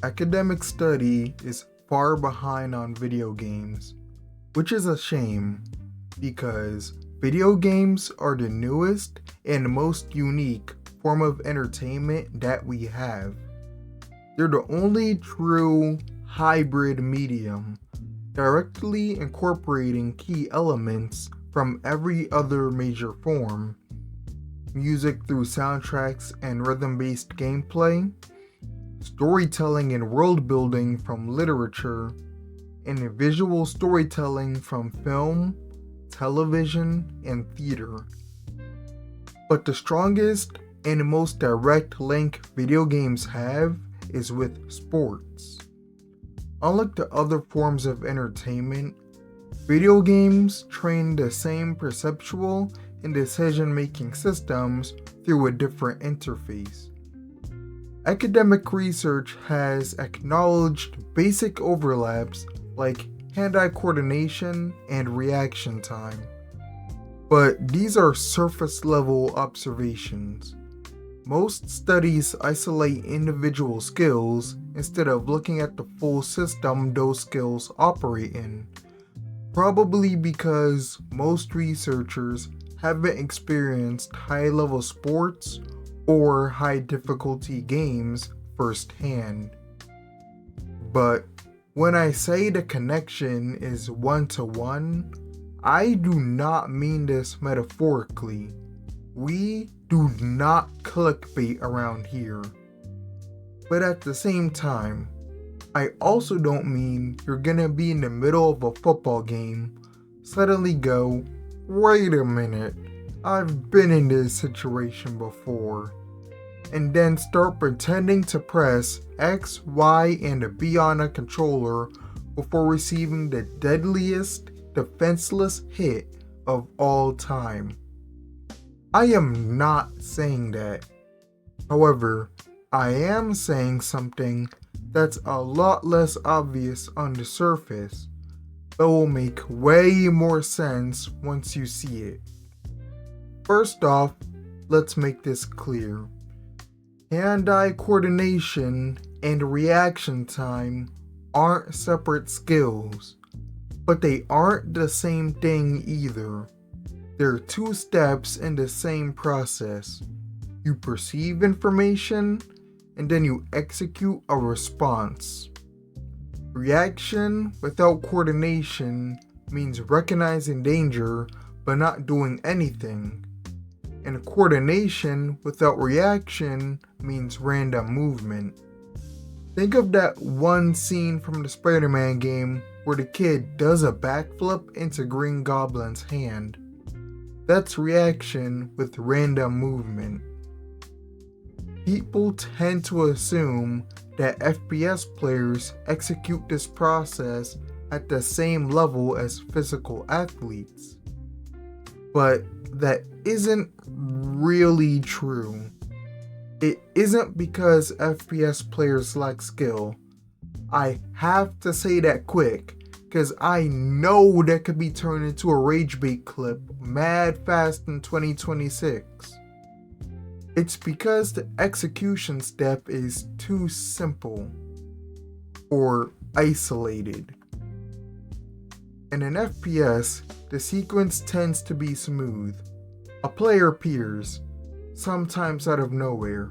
Academic study is far behind on video games, which is a shame because video games are the newest and most unique form of entertainment that we have. They're the only true hybrid medium, directly incorporating key elements from every other major form: music through soundtracks and rhythm-based gameplay, storytelling and world building from literature, and visual storytelling from film, television, and theater. But the strongest and most direct link video games have is with sports. Unlike the other forms of entertainment, video games train the same perceptual and decision-making systems through a different interface. Academic research has acknowledged basic overlaps like hand-eye coordination and reaction time, but these are surface-level observations. Most studies isolate individual skills instead of looking at the full system those skills operate in, probably because most researchers haven't experienced high-level sports or high-difficulty games firsthand. But when I say the connection is one-to-one, I do not mean this metaphorically. We do not clickbait around here. But at the same time, I also don't mean you're gonna be in the middle of a football game, suddenly go, "Wait a minute, I've been in this situation before," and then start pretending to press X, Y, and B on a controller before receiving the deadliest, defenseless hit of all time. I am not saying that. However, I am saying something that's a lot less obvious on the surface, but will make way more sense once you see it. First off, let's make this clear. Hand-eye coordination and reaction time aren't separate skills, but they aren't the same thing either. They're two steps in the same process. You perceive information, and then you execute a response. Reaction without coordination means recognizing danger but not doing anything. And coordination without reaction means random movement. Think of that one scene from the Spider-Man game where the kid does a backflip into Green Goblin's hand. That's reaction with random movement. People tend to assume that FPS players execute this process at the same level as physical athletes. But that isn't really true. It isn't because FPS players lack skill. I have to say that quick, because I know that could be turned into a rage bait clip mad fast in 2026. It's because the execution step is too simple or isolated. In an FPS, the sequence tends to be smooth. A player appears, sometimes out of nowhere.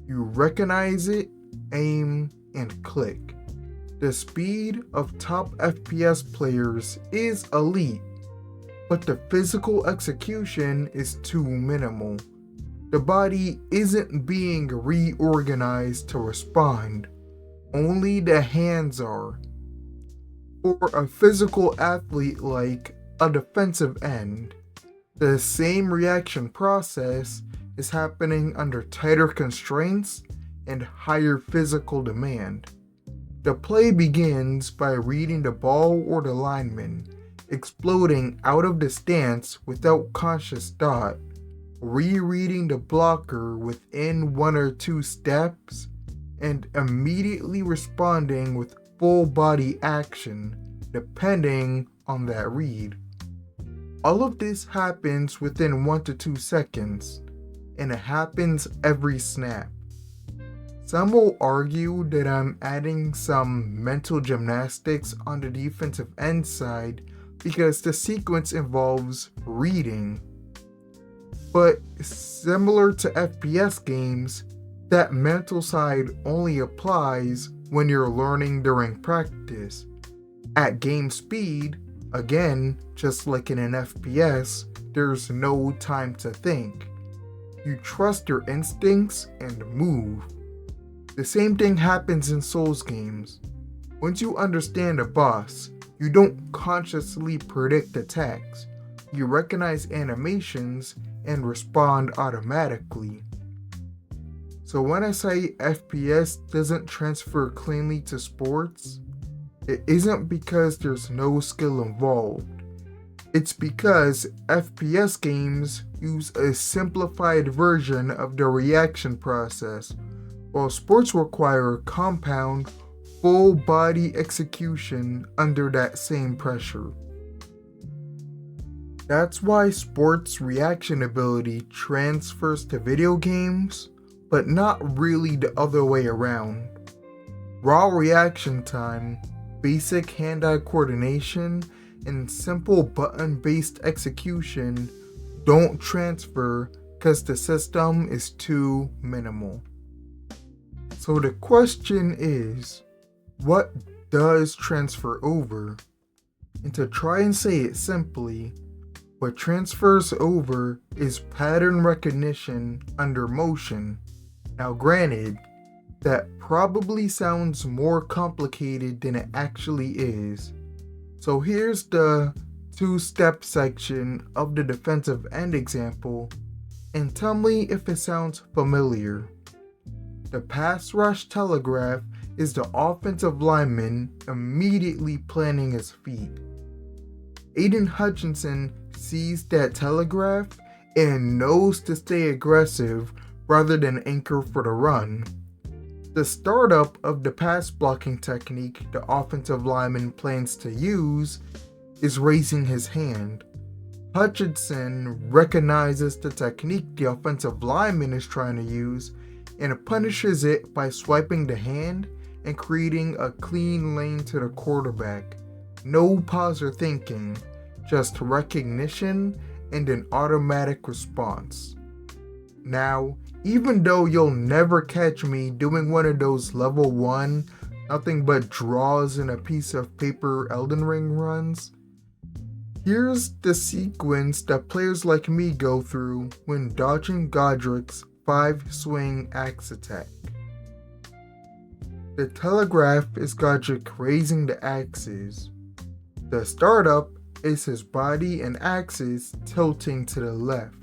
You recognize it, aim, and click. The speed of top FPS players is elite, but the physical execution is too minimal. The body isn't being reorganized to respond, only the hands are. For a physical athlete like a defensive end, the same reaction process is happening under tighter constraints and higher physical demand. The play begins by reading the ball or the lineman, exploding out of the stance without conscious thought, rereading the blocker within one or two steps, and immediately responding with full body action, depending on that read. All of this happens within 1 to 2 seconds, and it happens every snap. Some will argue that I'm adding some mental gymnastics on the defensive end side because the sequence involves reading. But similar to FPS games, that mental side only applies when you're learning during practice. At game speed, again, just like in an FPS, there's no time to think. You trust your instincts and move. The same thing happens in Souls games. Once you understand a boss, you don't consciously predict attacks. You recognize animations and respond automatically. So when I say FPS doesn't transfer cleanly to sports, it isn't because there's no skill involved. It's because FPS games use a simplified version of the reaction process, while sports require a compound, full-body execution under that same pressure. That's why sports reaction ability transfers to video games, but not really the other way around. Raw reaction time, basic hand-eye coordination, and simple button-based execution don't transfer because the system is too minimal. So the question is, what does transfer over? And to try and say it simply, what transfers over is pattern recognition under motion. Now granted, that probably sounds more complicated than it actually is. So here's the two-step section of the defensive end example, and tell me if it sounds familiar. The pass rush telegraph is the offensive lineman immediately planting his feet. Aiden Hutchinson sees that telegraph and knows to stay aggressive rather than anchor for the run. The startup of the pass blocking technique the offensive lineman plans to use is raising his hand. Hutchinson recognizes the technique the offensive lineman is trying to use and punishes it by swiping the hand and creating a clean lane to the quarterback. No pause or thinking, just recognition and an automatic response. Now, even though you'll never catch me doing one of those level 1, nothing but draws in a piece of paper Elden Ring runs, here's the sequence that players like me go through when dodging Godric's 5-swing axe attack. The telegraph is Godric raising the axes. The startup is his body and axes tilting to the left.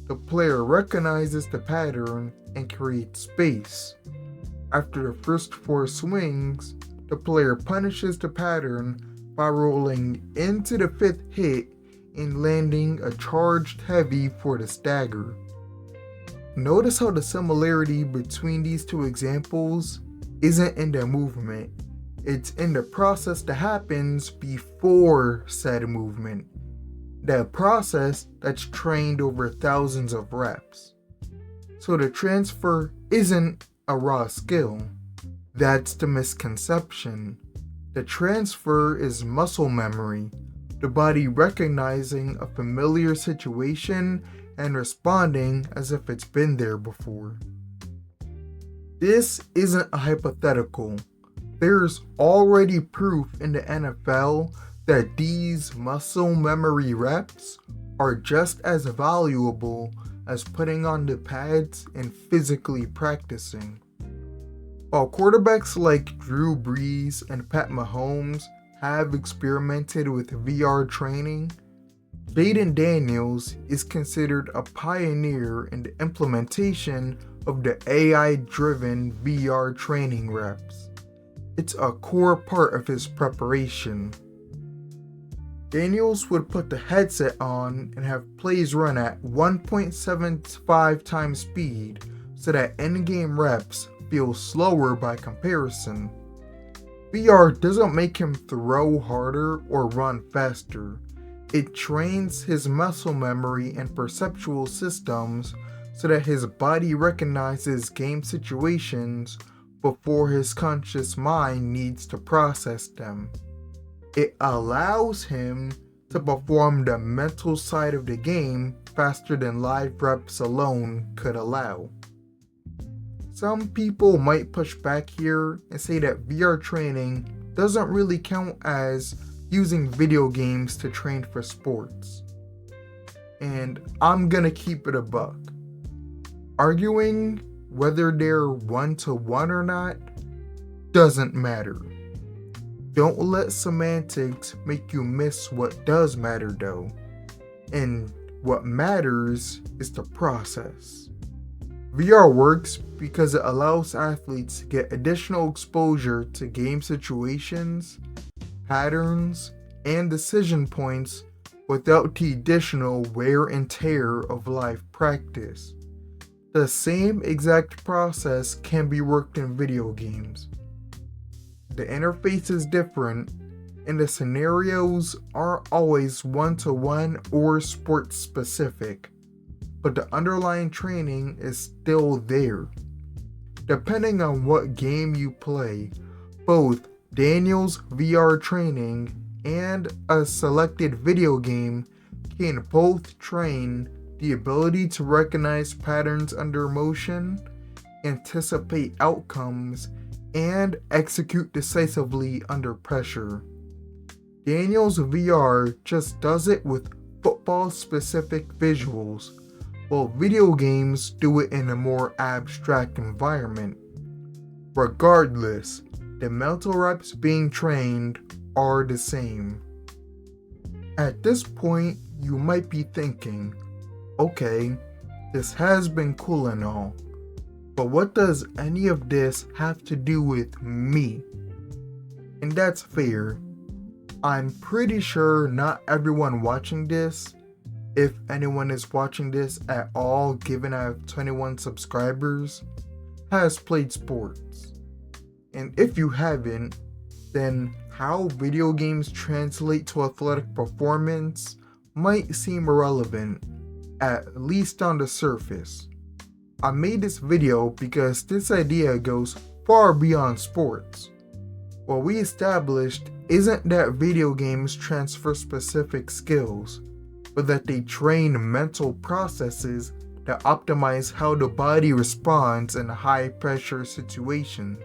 The player recognizes the pattern and creates space. After the first 4 swings, the player punishes the pattern by rolling into the 5th hit and landing a charged heavy for the stagger. Notice how the similarity between these two examples isn't in the movement, it's in the process that happens before said movement. That process that's trained over thousands of reps. So the transfer isn't a raw skill. That's the misconception. The transfer is muscle memory, the body recognizing a familiar situation and responding as if it's been there before. This isn't a hypothetical. There's already proof in the NFL that these muscle memory reps are just as valuable as putting on the pads and physically practicing. While quarterbacks like Drew Brees and Pat Mahomes have experimented with VR training, Jaden Daniels is considered a pioneer in the implementation of the AI-driven VR training reps. It's a core part of his preparation. Daniels would put the headset on and have plays run at 1.75 times speed so that in-game reps feel slower by comparison. VR doesn't make him throw harder or run faster. It trains his muscle memory and perceptual systems so that his body recognizes game situations before his conscious mind needs to process them. It allows him to perform the mental side of the game faster than live reps alone could allow. Some people might push back here and say that VR training doesn't really count as using video games to train for sports. And I'm gonna keep it a buck. Arguing whether they're one-to-one or not doesn't matter. Don't let semantics make you miss what does matter though. And what matters is the process. VR works because it allows athletes to get additional exposure to game situations, patterns, and decision points without the additional wear and tear of live practice. The same exact process can be worked in video games. The interface is different, and the scenarios aren't always one-to-one or sport-specific, but the underlying training is still there. Depending on what game you play, both Daniel's VR training and a selected video game can both train the ability to recognize patterns under motion, anticipate outcomes, and execute decisively under pressure. Daniel's VR just does it with football-specific visuals, while video games do it in a more abstract environment. Regardless, the mental reps being trained are the same. At this point, you might be thinking, okay, this has been cool and all, but what does any of this have to do with me? And that's fair. I'm pretty sure not everyone watching this, if anyone is watching this at all given I have 21 subscribers, has played sports. And if you haven't, then how video games translate to athletic performance might seem irrelevant, at least on the surface. I made this video because this idea goes far beyond sports. What we established isn't that video games transfer specific skills, but that they train mental processes that optimize how the body responds in high pressure situations.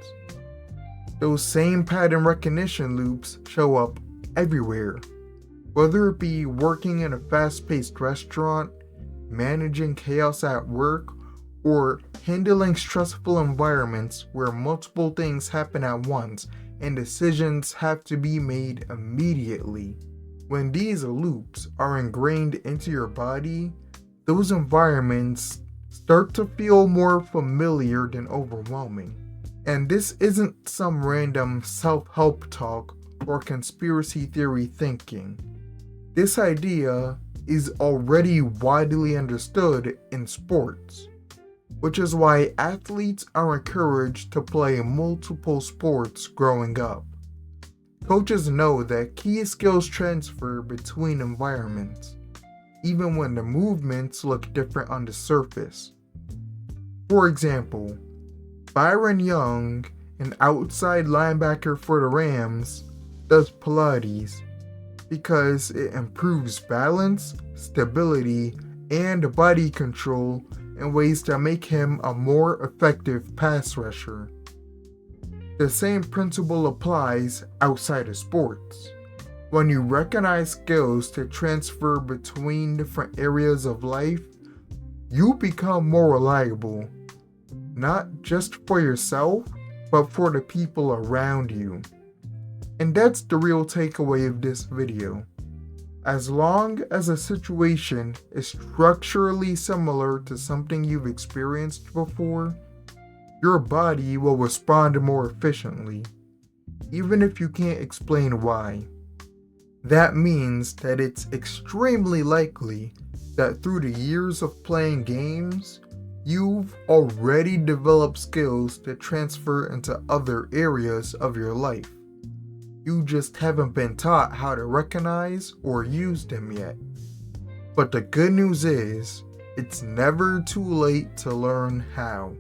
Those same pattern recognition loops show up everywhere, whether it be working in a fast-paced restaurant, managing chaos at work, or handling stressful environments where multiple things happen at once and decisions have to be made immediately. When these loops are ingrained into your body, those environments start to feel more familiar than overwhelming. And this isn't some random self-help talk or conspiracy theory thinking. This idea is already widely understood in sports, which is why athletes are encouraged to play multiple sports growing up. Coaches know that key skills transfer between environments, even when the movements look different on the surface. For example, Byron Young, an outside linebacker for the Rams, does Pilates because it improves balance, stability, and body control in ways that make him a more effective pass rusher. The same principle applies outside of sports. When you recognize skills that transfer between different areas of life, you become more reliable, not just for yourself, but for the people around you. And that's the real takeaway of this video. As long as a situation is structurally similar to something you've experienced before, your body will respond more efficiently, even if you can't explain why. That means that it's extremely likely that through the years of playing games, you've already developed skills that transfer into other areas of your life. You just haven't been taught how to recognize or use them yet. But the good news is, It's never too late to learn how.